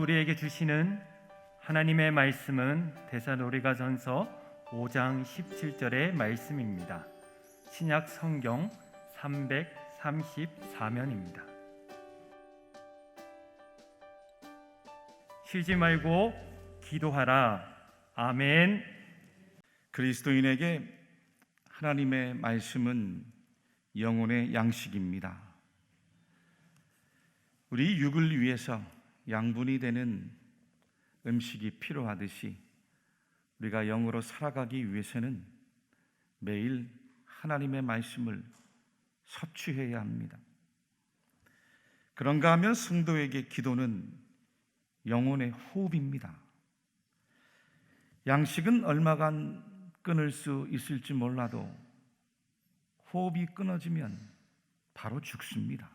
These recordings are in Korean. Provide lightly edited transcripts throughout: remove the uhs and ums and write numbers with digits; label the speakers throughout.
Speaker 1: 우리에게 주시는 하나님의 말씀은 데살로니가전서 5장 17절의 말씀입니다. 신약 성경 334면입니다. 쉬지 말고 기도하라. 아멘.
Speaker 2: 그리스도인에게 하나님의 말씀은 영혼의 양식입니다. 우리 육을 위해서 양분이 되는 음식이 필요하듯이 우리가 영으로 살아가기 위해서는 매일 하나님의 말씀을 섭취해야 합니다. 그런가 하면 성도에게 기도는 영혼의 호흡입니다. 양식은 얼마간 끊을 수 있을지 몰라도 호흡이 끊어지면 바로 죽습니다.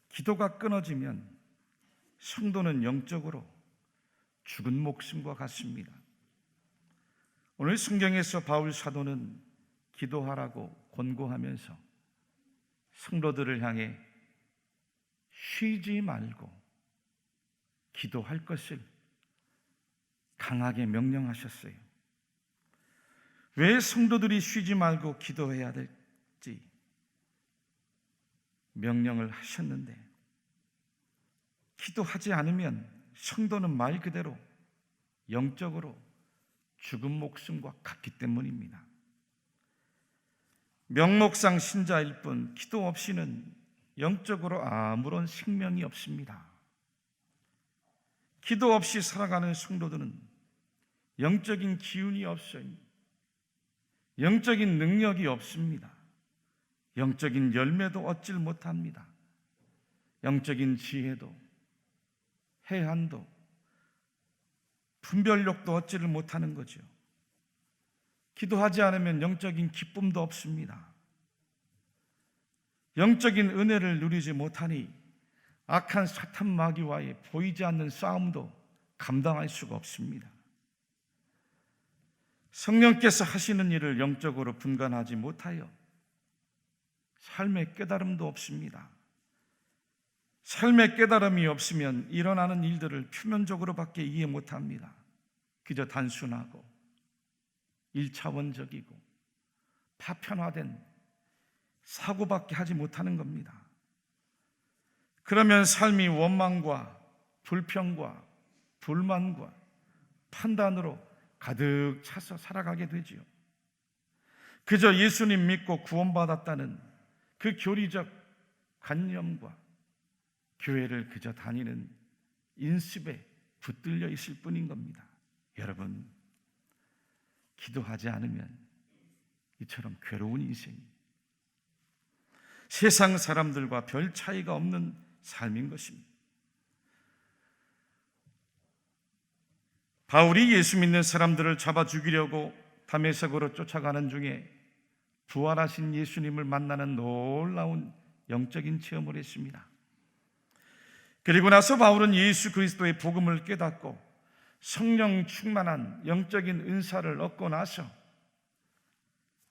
Speaker 2: 기도가 끊어지면 성도는 영적으로 죽은 목숨과 같습니다. 오늘 성경에서 바울 사도는 기도하라고 권고하면서 성도들을 향해 쉬지 말고 기도할 것을 강하게 명령하셨어요. 왜 성도들이 쉬지 말고 기도해야 될지 명령을 하셨는데, 기도하지 않으면 성도는 말 그대로 영적으로 죽은 목숨과 같기 때문입니다. 명목상 신자일 뿐 기도 없이는 영적으로 아무런 생명이 없습니다. 기도 없이 살아가는 성도들은 영적인 기운이 없어요. 영적인 능력이 없습니다. 영적인 열매도 얻질 못합니다. 영적인 지혜도, 해안도, 분별력도 얻지를 못하는 거죠. 기도하지 않으면 영적인 기쁨도 없습니다. 영적인 은혜를 누리지 못하니 악한 사탄 마귀와의 보이지 않는 싸움도 감당할 수가 없습니다. 성령께서 하시는 일을 영적으로 분간하지 못하여 삶의 깨달음도 없습니다. 삶의 깨달음이 없으면 일어나는 일들을 표면적으로밖에 이해 못합니다. 그저 단순하고 1차원적이고 파편화된 사고밖에 하지 못하는 겁니다. 그러면 삶이 원망과 불평과 불만과 판단으로 가득 차서 살아가게 되지요. 그저 예수님 믿고 구원받았다는 그 교리적 관념과 교회를 그저 다니는 인습에 붙들려 있을 뿐인 겁니다. 여러분, 기도하지 않으면 이처럼 괴로운 인생, 세상 사람들과 별 차이가 없는 삶인 것입니다. 바울이 예수 믿는 사람들을 잡아 죽이려고 다메섹으로 쫓아가는 중에 부활하신 예수님을 만나는 놀라운 영적인 체험을 했습니다. 그리고 나서 바울은 예수 그리스도의 복음을 깨닫고 성령 충만한 영적인 은사를 얻고 나서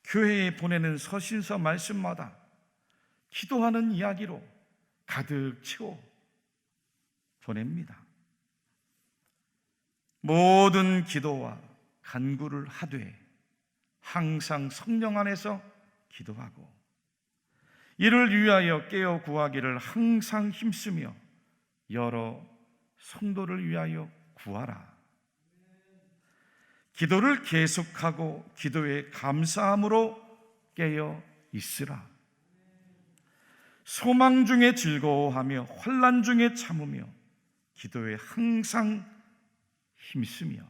Speaker 2: 교회에 보내는 서신서 말씀마다 기도하는 이야기로 가득 채워 보냅니다. 모든 기도와 간구를 하되 항상 성령 안에서 기도하고 이를 위하여 깨어 구하기를 항상 힘쓰며 여러 성도를 위하여 구하라. 기도를 계속하고 기도에 감사함으로 깨어 있으라. 소망 중에 즐거워하며 환난 중에 참으며 기도에 항상 힘쓰며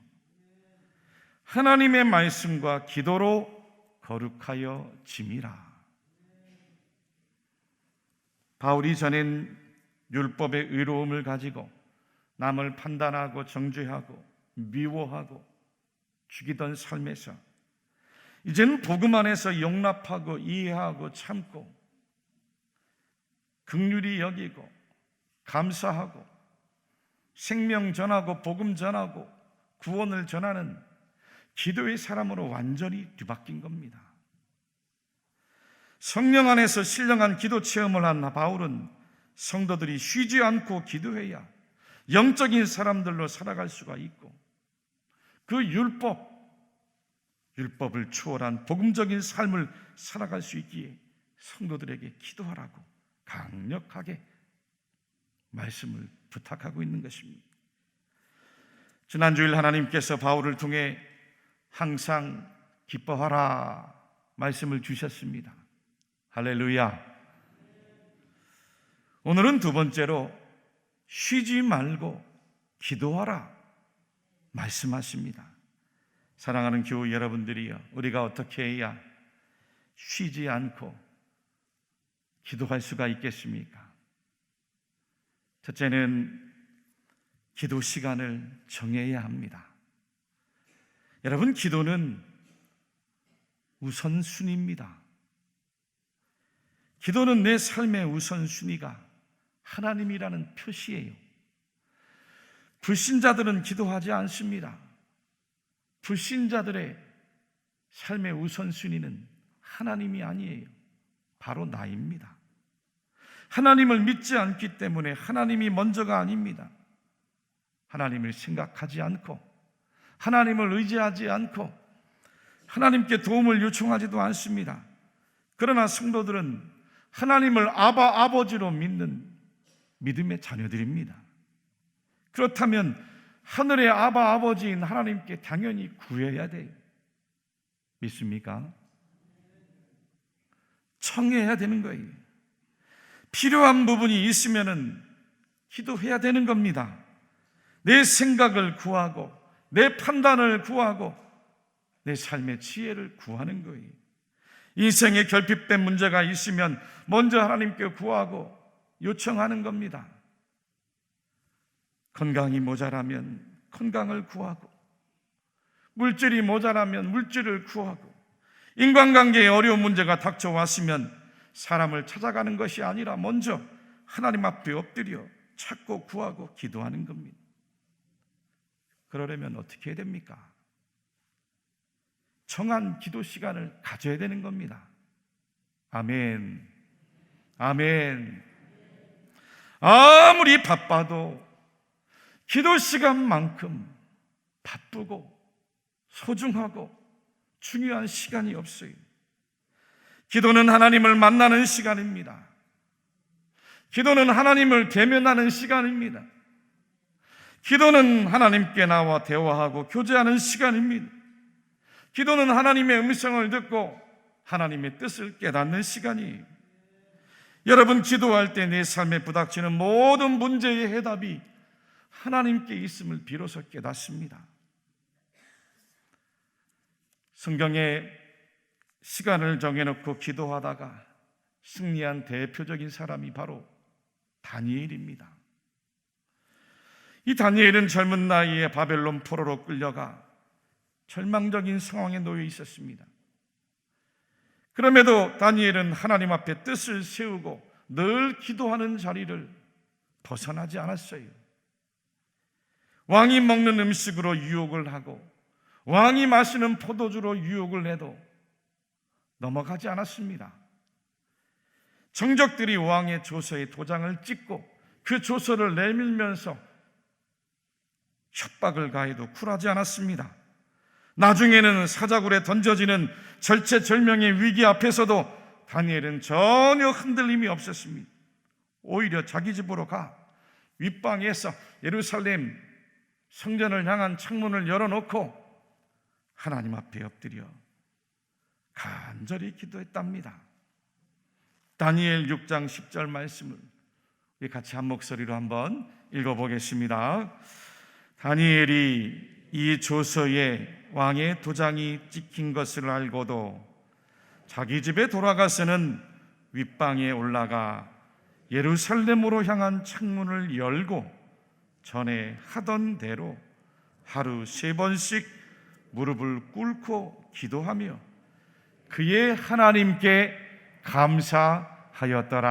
Speaker 2: 하나님의 말씀과 기도로 거룩하여 짐이라. 바울이 전엔 율법의 의로움을 가지고 남을 판단하고 정죄하고 미워하고 죽이던 삶에서 이제는 복음 안에서 용납하고 이해하고 참고 긍휼히 여기고 감사하고 생명 전하고 복음 전하고 구원을 전하는 기도의 사람으로 완전히 뒤바뀐 겁니다. 성령 안에서 신령한 기도 체험을 한 바울은 성도들이 쉬지 않고 기도해야 영적인 사람들로 살아갈 수가 있고, 그 율법을 초월한 복음적인 삶을 살아갈 수 있기에 성도들에게 기도하라고 강력하게 말씀을 부탁하고 있는 것입니다. 지난 주일 하나님께서 바울을 통해 항상 기뻐하라 말씀을 주셨습니다. 할렐루야. 오늘은 두 번째로 쉬지 말고 기도하라 말씀하십니다. 사랑하는 교우 여러분들이여, 우리가 어떻게 해야 쉬지 않고 기도할 수가 있겠습니까? 첫째는 기도 시간을 정해야 합니다. 여러분, 기도는 우선순위입니다. 기도는 내 삶의 우선순위가 하나님이라는 표시예요. 불신자들은 기도하지 않습니다. 불신자들의 삶의 우선순위는 하나님이 아니에요. 바로 나입니다. 하나님을 믿지 않기 때문에 하나님이 먼저가 아닙니다. 하나님을 생각하지 않고, 하나님을 의지하지 않고, 하나님께 도움을 요청하지도 않습니다. 그러나 성도들은 하나님을 아버지로 믿는 믿음의 자녀들입니다. 그렇다면 하늘의 아버지인 하나님께 당연히 구해야 돼요. 믿습니까? 청해야 되는 거예요. 필요한 부분이 있으면은 기도해야 되는 겁니다. 내 생각을 구하고, 내 판단을 구하고, 내 삶의 지혜를 구하는 거예요. 인생에 결핍된 문제가 있으면 먼저 하나님께 구하고 요청하는 겁니다. 건강이 모자라면 건강을 구하고, 물질이 모자라면 물질을 구하고, 인간관계에 어려운 문제가 닥쳐왔으면 사람을 찾아가는 것이 아니라 먼저 하나님 앞에 엎드려 찾고 구하고 기도하는 겁니다. 그러려면 어떻게 해야 됩니까? 정한 기도 시간을 가져야 되는 겁니다. 아멘. 아멘. 아무리 바빠도 기도 시간만큼 바쁘고 소중하고 중요한 시간이 없어요. 기도는 하나님을 만나는 시간입니다. 기도는 하나님을 대면하는 시간입니다. 기도는 하나님께 나와 대화하고 교제하는 시간입니다. 기도는 하나님의 음성을 듣고 하나님의 뜻을 깨닫는 시간이에요. 여러분, 기도할 때 내 삶에 부닥치는 모든 문제의 해답이 하나님께 있음을 비로소 깨닫습니다. 성경에 시간을 정해놓고 기도하다가 승리한 대표적인 사람이 바로 다니엘입니다. 이 다니엘은 젊은 나이에 바벨론 포로로 끌려가 절망적인 상황에 놓여 있었습니다. 그럼에도 다니엘은 하나님 앞에 뜻을 세우고 늘 기도하는 자리를 벗어나지 않았어요. 왕이 먹는 음식으로 유혹을 하고 왕이 마시는 포도주로 유혹을 해도 넘어가지 않았습니다. 정적들이 왕의 조서에 도장을 찍고 그 조서를 내밀면서 협박을 가해도 굴하지 않았습니다. 나중에는 사자굴에 던져지는 절체절명의 위기 앞에서도 다니엘은 전혀 흔들림이 없었습니다. 오히려 자기 집으로 가 윗방에서 예루살렘 성전을 향한 창문을 열어놓고 하나님 앞에 엎드려 간절히 기도했답니다. 다니엘 6장 10절 말씀을 우리 같이 한 목소리로 한번 읽어보겠습니다. 다니엘이 이 조서에 왕의 도장이 찍힌 것을 알고도 자기 집에 돌아가서는 윗방에 올라가 예루살렘으로 향한 창문을 열고 전에 하던 대로 하루 3번씩 무릎을 꿇고 기도하며 그의 하나님께 감사하였더라.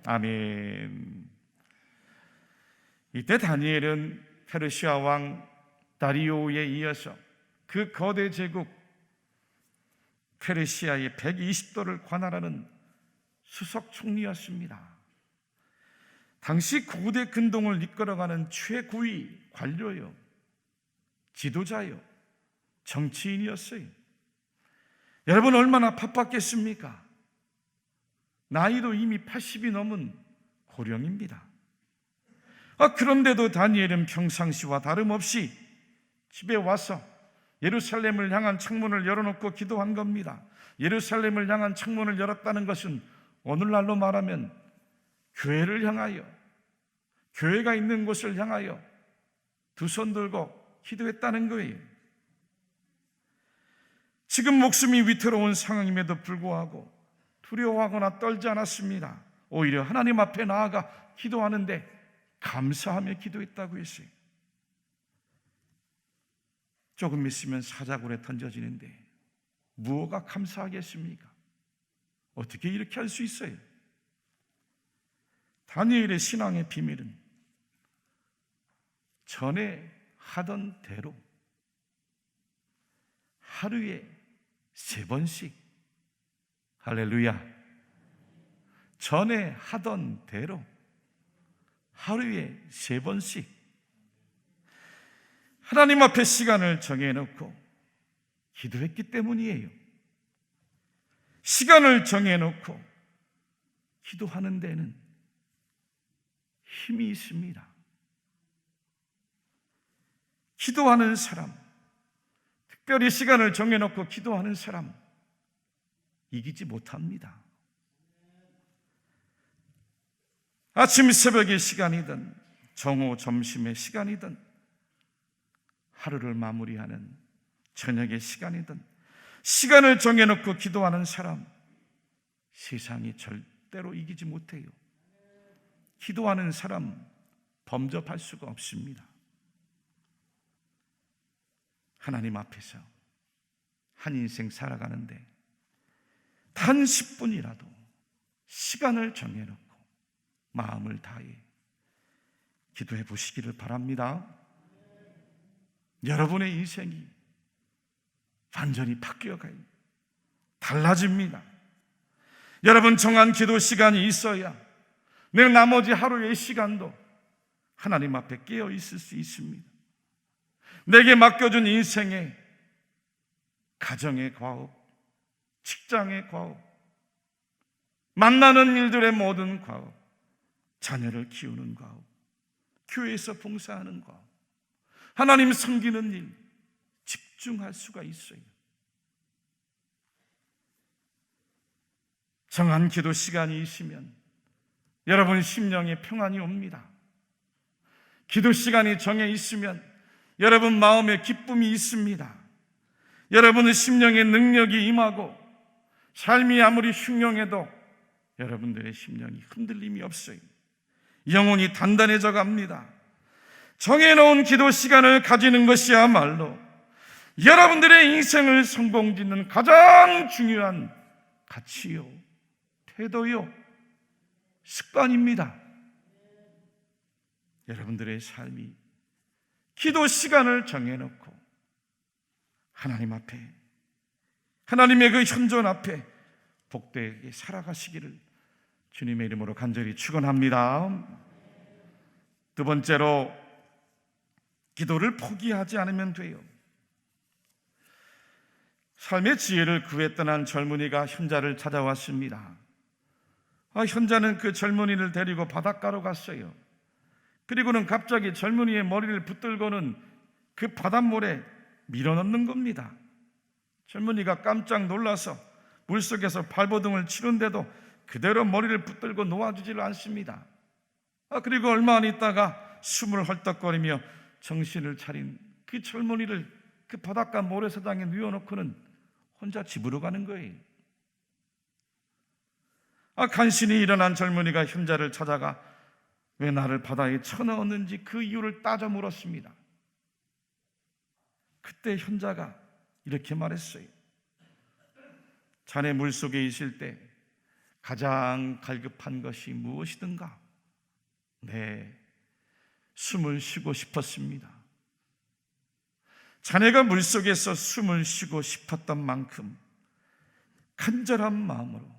Speaker 2: 아멘. 이때 다니엘은 페르시아 왕 다리오에 이어서 그 거대 제국 페르시아의 120도를 관할하는 수석 총리였습니다. 당시 고대 근동을 이끌어가는 최고위 관료요, 지도자요, 정치인이었어요. 여러분 얼마나 바빴겠습니까? 나이도 이미 80이 넘은 고령입니다. 그런데도 다니엘은 평상시와 다름없이 집에 와서 예루살렘을 향한 창문을 열어놓고 기도한 겁니다. 예루살렘을 향한 창문을 열었다는 것은 오늘날로 말하면 교회를 향하여, 교회가 있는 곳을 향하여 두 손 들고 기도했다는 거예요. 지금 목숨이 위태로운 상황임에도 불구하고 두려워하거나 떨지 않았습니다. 오히려 하나님 앞에 나아가 기도하는데 감사하며 기도했다고 했어요. 조금 있으면 사자굴에 던져지는데 무엇가 감사하겠습니까? 어떻게 이렇게 할 수 있어요? 다니엘의 신앙의 비밀은 전에 하던 대로 하루에 3번씩, 할렐루야, 전에 하던 대로 하루에 3번씩 하나님 앞에 시간을 정해놓고 기도했기 때문이에요. 시간을 정해놓고 기도하는 데는 힘이 있습니다. 기도하는 사람, 특별히 시간을 정해놓고 기도하는 사람 이기지 못합니다. 아침 새벽의 시간이든 정오 점심의 시간이든 하루를 마무리하는 저녁의 시간이든 시간을 정해놓고 기도하는 사람 세상이 절대로 이기지 못해요. 기도하는 사람 범접할 수가 없습니다. 하나님 앞에서 한 인생 살아가는데 단 10분이라도 시간을 정해놓고 마음을 다해 기도해 보시기를 바랍니다. 여러분의 인생이 완전히 바뀌어가요. 달라집니다. 여러분 정한 기도 시간이 있어야 내 나머지 하루의 시간도 하나님 앞에 깨어 있을 수 있습니다. 내게 맡겨준 인생의 가정의 과업, 직장의 과업, 만나는 일들의 모든 과업, 자녀를 키우는 과업, 교회에서 봉사하는 과업, 하나님 섬기는 일 집중할 수가 있어요. 정한 기도 시간이 있으면 여러분 심령에 평안이 옵니다. 기도 시간이 정해 있으면 여러분 마음에 기쁨이 있습니다. 여러분의 심령에 능력이 임하고 삶이 아무리 흉흉해도 여러분들의 심령이 흔들림이 없어요. 영혼이 단단해져 갑니다. 정해놓은 기도 시간을 가지는 것이야말로 여러분들의 인생을 성공짓는 가장 중요한 가치요, 태도요, 습관입니다. 여러분들의 삶이 기도 시간을 정해놓고 하나님 앞에, 하나님의 그 현존 앞에 복되게 살아가시기를 주님의 이름으로 간절히 축원합니다. 두 번째로 기도를 포기하지 않으면 돼요. 삶의 지혜를 구했던 한 젊은이가 현자를 찾아왔습니다. 현자는 그 젊은이를 데리고 바닷가로 갔어요. 그리고는 갑자기 젊은이의 머리를 붙들고는 그 바닷물에 밀어넣는 겁니다. 젊은이가 깜짝 놀라서 물속에서 발버둥을 치는데도 그대로 머리를 붙들고 놓아주지를 않습니다. 그리고 얼마 안 있다가 숨을 헐떡거리며 정신을 차린 그 젊은이를 그 바닷가 모래사장에 누워놓고는 혼자 집으로 가는 거예요. 간신히 일어난 젊은이가 현자를 찾아가 왜 나를 바다에 쳐넣었는지 그 이유를 따져 물었습니다. 그때 현자가 이렇게 말했어요. 자네 물속에 있을 때 가장 갈급한 것이 무엇이든가? 네, 숨을 쉬고 싶었습니다. 자네가 물속에서 숨을 쉬고 싶었던 만큼 간절한 마음으로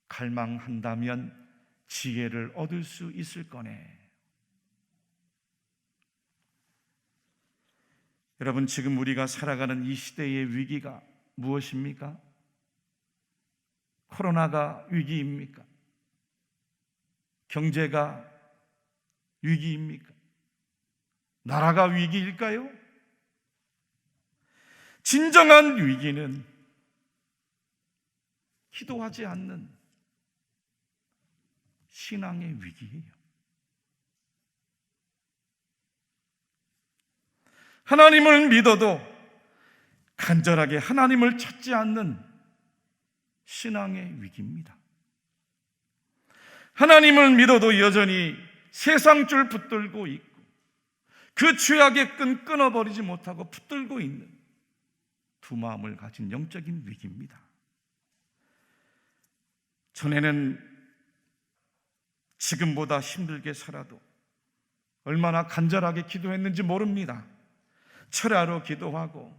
Speaker 2: 갈망한다면 지혜를 얻을 수 있을 거네. 여러분, 지금 우리가 살아가는 이 시대의 위기가 무엇입니까? 코로나가 위기입니까? 경제가 위기입니까? 나라가 위기일까요? 진정한 위기는 기도하지 않는 신앙의 위기예요. 하나님을 믿어도 간절하게 하나님을 찾지 않는 신앙의 위기입니다. 하나님을 믿어도 여전히 세상 줄 붙들고 있고 그 죄악의 끈 끊어버리지 못하고 붙들고 있는 두 마음을 가진 영적인 위기입니다. 전에는 지금보다 힘들게 살아도 얼마나 간절하게 기도했는지 모릅니다. 철야로 기도하고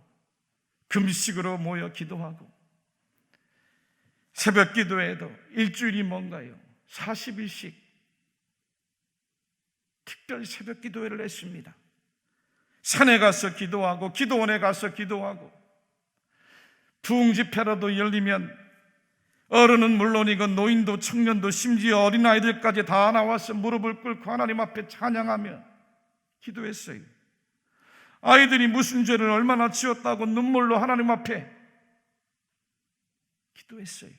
Speaker 2: 금식으로 모여 기도하고 새벽 기도에도 일주일이 뭔가요? 40일씩 특별 새벽 기도회를 했습니다. 산에 가서 기도하고 기도원에 가서 기도하고 부흥 집회라도 열리면 어른은 물론이고 노인도 청년도 심지어 어린아이들까지 다 나와서 무릎을 꿇고 하나님 앞에 찬양하며 기도했어요. 아이들이 무슨 죄를 얼마나 지었다고 눈물로 하나님 앞에 기도했어요.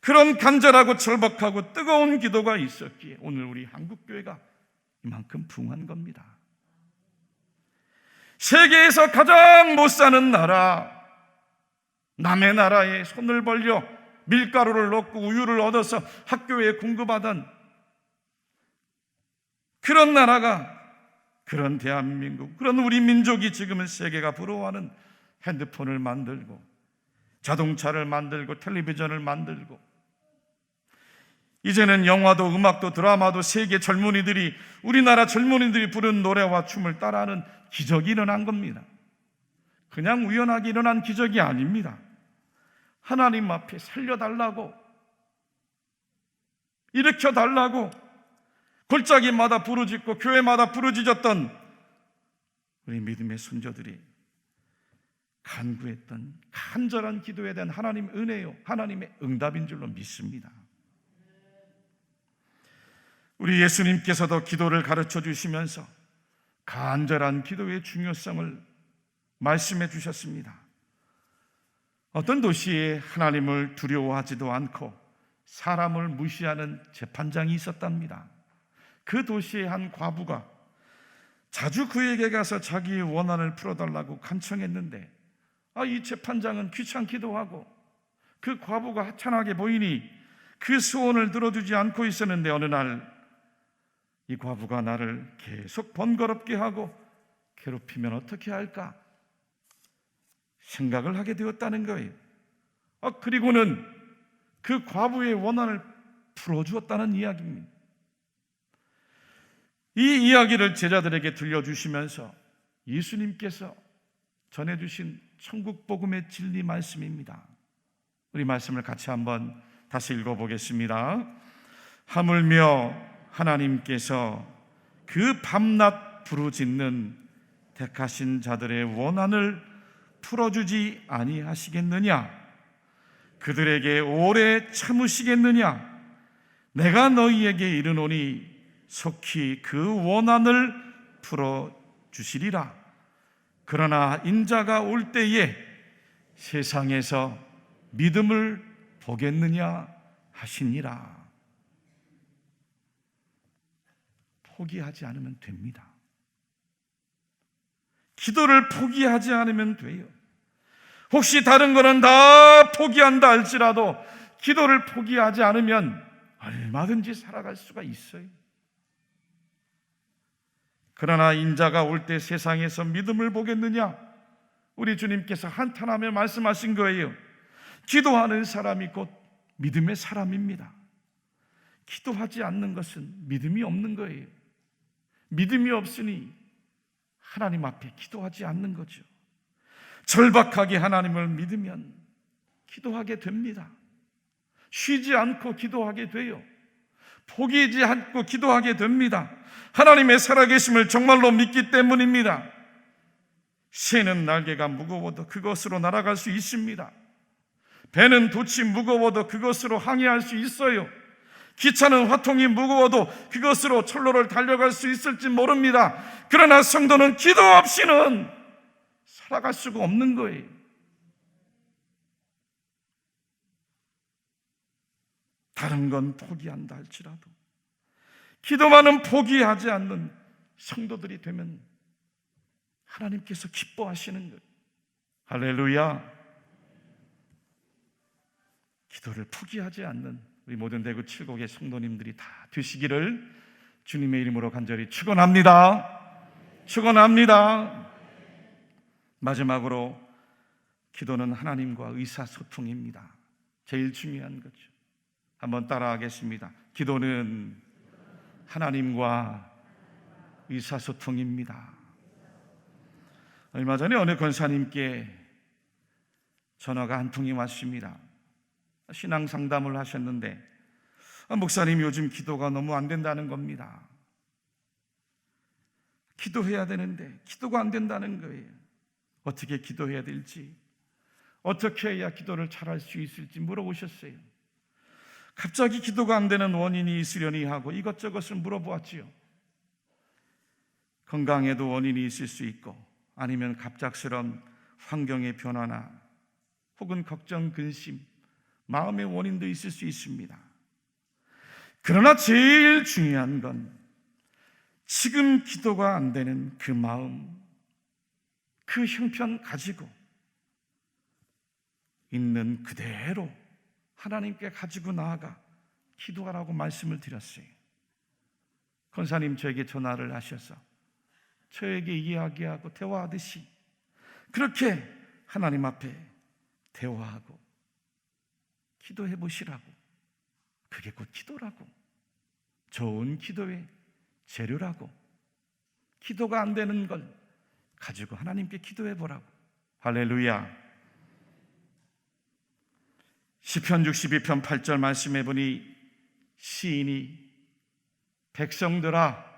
Speaker 2: 그런 간절하고 절박하고 뜨거운 기도가 있었기에 오늘 우리 한국교회가 이만큼 부흥한 겁니다. 세계에서 가장 못 사는 나라, 남의 나라에 손을 벌려 밀가루를 넣고 우유를 얻어서 학교에 공급하던 그런 나라가, 그런 대한민국, 그런 우리 민족이 지금은 세계가 부러워하는 핸드폰을 만들고 자동차를 만들고 텔레비전을 만들고 이제는 영화도 음악도 드라마도 세계 젊은이들이, 우리나라 젊은이들이 부른 노래와 춤을 따라하는 기적이 일어난 겁니다. 그냥 우연하게 일어난 기적이 아닙니다. 하나님 앞에 살려달라고, 일으켜달라고 골짜기마다 부르짖고 교회마다 부르짖었던 우리 믿음의 선조들이 간구했던 간절한 기도에 대한 하나님의 은혜요, 하나님의 응답인 줄로 믿습니다. 우리 예수님께서도 기도를 가르쳐 주시면서 간절한 기도의 중요성을 말씀해 주셨습니다. 어떤 도시에 하나님을 두려워하지도 않고 사람을 무시하는 재판장이 있었답니다. 그 도시의 한 과부가 자주 그에게 가서 자기의 원한을 풀어달라고 간청했는데 이 재판장은 귀찮기도 하고 그 과부가 하찮게 보이니 그 소원을 들어주지 않고 있었는데 어느 날 이 과부가 나를 계속 번거롭게 하고 괴롭히면 어떻게 할까 생각을 하게 되었다는 거예요. 그리고는 그 과부의 원한을 풀어주었다는 이야기입니다. 이 이야기를 제자들에게 들려주시면서 예수님께서 전해주신 천국복음의 진리 말씀입니다. 우리 말씀을 같이 한번 다시 읽어보겠습니다. 하물며 하나님께서 그 밤낮 부르짖는 택하신 자들의 원한을 풀어주지 아니하시겠느냐? 그들에게 오래 참으시겠느냐? 내가 너희에게 이르노니 속히 그 원한을 풀어주시리라. 그러나 인자가 올 때에 세상에서 믿음을 보겠느냐 하시니라. 포기하지 않으면 됩니다. 기도를 포기하지 않으면 돼요. 혹시 다른 거는 다 포기한다 할지라도 기도를 포기하지 않으면 얼마든지 살아갈 수가 있어요. 그러나 인자가 올 때 세상에서 믿음을 보겠느냐? 우리 주님께서 한탄하며 말씀하신 거예요. 기도하는 사람이 곧 믿음의 사람입니다. 기도하지 않는 것은 믿음이 없는 거예요. 믿음이 없으니 하나님 앞에 기도하지 않는 거죠. 절박하게 하나님을 믿으면 기도하게 됩니다. 쉬지 않고 기도하게 돼요. 포기하지 않고 기도하게 됩니다. 하나님의 살아계심을 정말로 믿기 때문입니다. 새는 날개가 무거워도 그것으로 날아갈 수 있습니다. 배는 돛이 무거워도 그것으로 항해할 수 있어요. 기차는 화통이 무거워도 그것으로 철로를 달려갈 수 있을지 모릅니다. 그러나 성도는 기도 없이는 살아갈 수가 없는 거예요. 다른 건 포기한다 할지라도 기도만은 포기하지 않는 성도들이 되면 하나님께서 기뻐하시는 거예요. 할렐루야. 기도를 포기하지 않는 우리 모든 대구 칠곡의 성도님들이 다 되시기를 주님의 이름으로 간절히 축원합니다. 축원합니다. 마지막으로 기도는 하나님과 의사소통입니다. 제일 중요한 거죠. 한번 따라하겠습니다. 기도는 하나님과 의사소통입니다. 얼마 전에 어느 권사님께 전화가 한 통이 왔습니다. 신앙 상담을 하셨는데 목사님 요즘 기도가 너무 안 된다는 겁니다. 기도해야 되는데 기도가 안 된다는 거예요. 어떻게 기도해야 될지, 어떻게 해야 기도를 잘할 수 있을지 물어보셨어요. 갑자기 기도가 안 되는 원인이 있으려니 하고 이것저것을 물어보았지요. 건강에도 원인이 있을 수 있고 아니면 갑작스러운 환경의 변화나 혹은 걱정, 근심, 마음의 원인도 있을 수 있습니다. 그러나 제일 중요한 건 지금 기도가 안 되는 그 마음, 그 형편 가지고 있는 그대로 하나님께 가지고 나아가 기도하라고 말씀을 드렸어요. 권사님 저에게 전화를 하셔서 저에게 이야기하고 대화하듯이 그렇게 하나님 앞에 대화하고 기도해 보시라고, 그게 곧 기도라고, 좋은 기도의 재료라고, 기도가 안 되는 걸 가지고 하나님께 기도해 보라고. 할렐루야. 시편 62편 8절 말씀해 보니 시인이 백성들아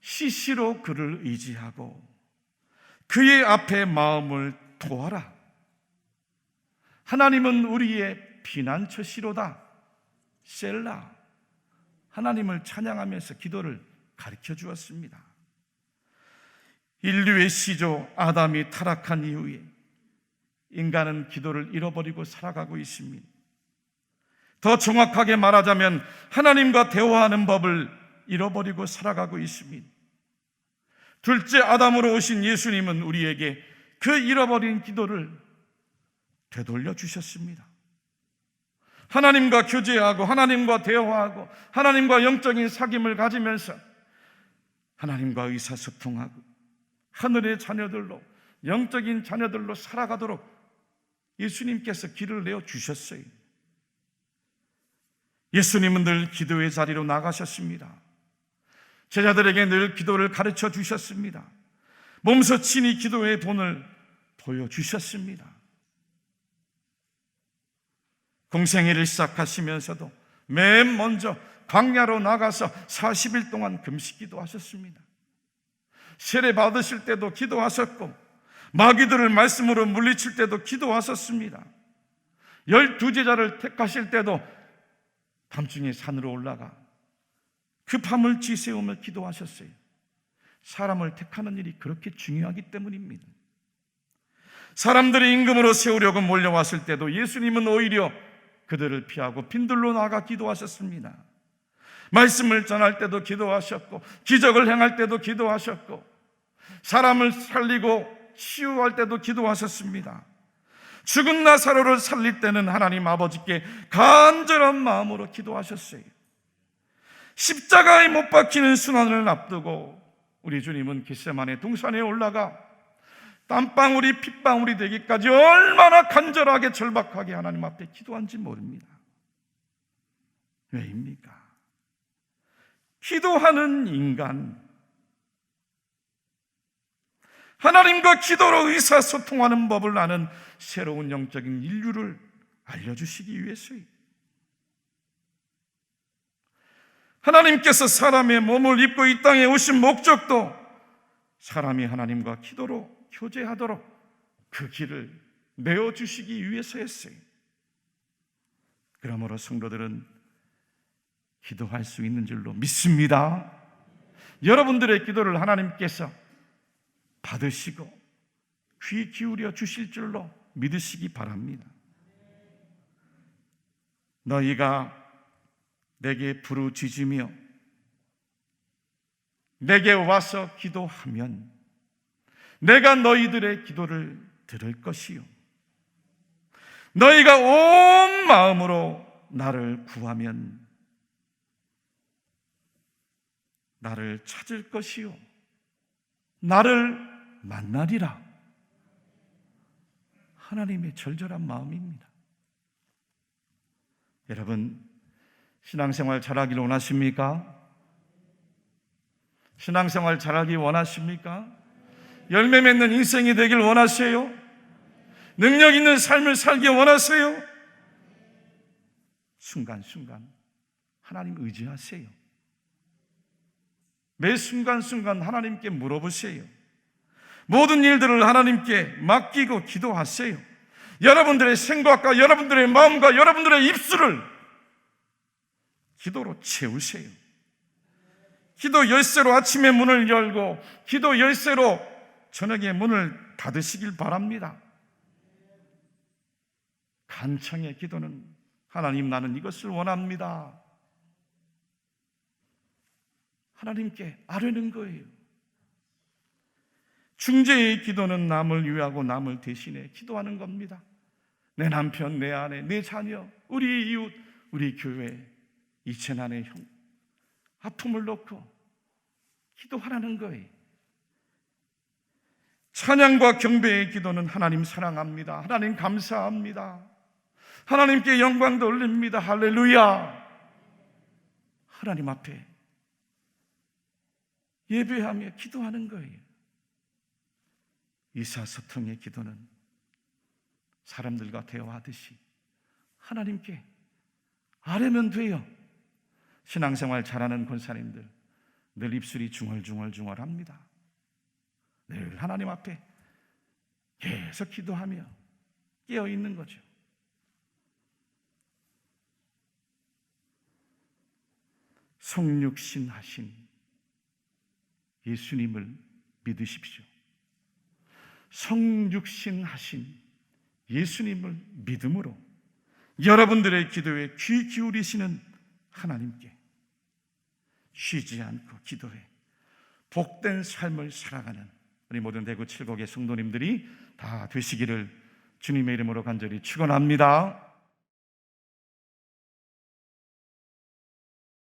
Speaker 2: 시시로 그를 의지하고 그의 앞에 마음을 토하라. 하나님은 우리의 피난처시로다. 셀라. 하나님을 찬양하면서 기도를 가르쳐 주었습니다. 인류의 시조 아담이 타락한 이후에 인간은 기도를 잃어버리고 살아가고 있습니다. 더 정확하게 말하자면 하나님과 대화하는 법을 잃어버리고 살아가고 있습니다. 둘째 아담으로 오신 예수님은 우리에게 그 잃어버린 기도를 되돌려 주셨습니다. 하나님과 교제하고 하나님과 대화하고 하나님과 영적인 사귐을 가지면서 하나님과 의사소통하고 하늘의 자녀들로, 영적인 자녀들로 살아가도록 예수님께서 길을 내어 주셨어요. 예수님은 늘 기도의 자리로 나가셨습니다. 제자들에게 늘 기도를 가르쳐 주셨습니다. 몸소 친히 기도의 본을 보여주셨습니다. 공생애를 시작하시면서도 맨 먼저 광야로 나가서 40일 동안 금식기도 하셨습니다. 세례 받으실 때도 기도하셨고 마귀들을 말씀으로 물리칠 때도 기도하셨습니다. 12제자를 택하실 때도 밤중에 산으로 올라가 그 밤을 지새우며 기도하셨어요. 사람을 택하는 일이 그렇게 중요하기 때문입니다. 사람들이 임금으로 세우려고 몰려왔을 때도 예수님은 오히려 그들을 피하고 빈들로 나가 기도하셨습니다. 말씀을 전할 때도 기도하셨고 기적을 행할 때도 기도하셨고 사람을 살리고 치유할 때도 기도하셨습니다. 죽은 나사로를 살릴 때는 하나님 아버지께 간절한 마음으로 기도하셨어요. 십자가에 못 박히는 순환을 앞두고 우리 주님은 겟세마네 동산에 올라가 땀방울이 핏방울이 되기까지 얼마나 간절하게 절박하게 하나님 앞에 기도한지 모릅니다. 왜입니까? 기도하는 인간, 하나님과 기도로 의사소통하는 법을 아는 새로운 영적인 인류를 알려주시기 위해서요. 하나님께서 사람의 몸을 입고 이 땅에 오신 목적도 사람이 하나님과 기도로 교제하도록 그 길을 내어주시기 위해서였어요. 그러므로 성도들은 기도할 수 있는 줄로 믿습니다. 여러분들의 기도를 하나님께서 받으시고 귀 기울여 주실 줄로 믿으시기 바랍니다. 너희가 내게 부르짖으며 내게 와서 기도하면 내가 너희들의 기도를 들을 것이요 너희가 온 마음으로 나를 구하면 나를 찾을 것이요 나를 만나리라. 하나님의 절절한 마음입니다. 여러분, 신앙생활 잘하기를 원하십니까? 신앙생활 잘하기 원하십니까? 열매 맺는 인생이 되길 원하세요? 능력 있는 삶을 살기 원하세요? 순간순간 하나님 의지하세요. 매 순간순간 하나님께 물어보세요. 모든 일들을 하나님께 맡기고 기도하세요. 여러분들의 생각과 여러분들의 마음과 여러분들의 입술을 기도로 채우세요. 기도 열쇠로 아침에 문을 열고 기도 열쇠로 저녁에 문을 닫으시길 바랍니다. 간청의 기도는 하나님 나는 이것을 원합니다. 하나님께 아뢰는 거예요. 중재의 기도는 남을 위하고 남을 대신해 기도하는 겁니다. 내 남편, 내 아내, 내 자녀, 우리 이웃, 우리 교회, 이천안의 형 아픔을 놓고 기도하라는 거예요. 찬양과 경배의 기도는 하나님 사랑합니다. 하나님 감사합니다. 하나님께 영광 돌립니다. 할렐루야. 하나님 앞에 예배하며 기도하는 거예요. 이사소통의 기도는 사람들과 대화하듯이 하나님께 아뢰면 돼요. 신앙생활 잘하는 권사님들 늘 입술이 중얼중얼합니다. 늘 하나님 앞에 계속 기도하며 깨어있는 거죠. 성육신 하신 예수님을 믿으십시오. 성육신 하신 예수님을 믿음으로 여러분들의 기도에 귀 기울이시는 하나님께 쉬지 않고 기도해 복된 삶을 살아가는 우리 모든 대구 칠곡의 성도님들이 다 되시기를 주님의 이름으로 간절히 축원합니다.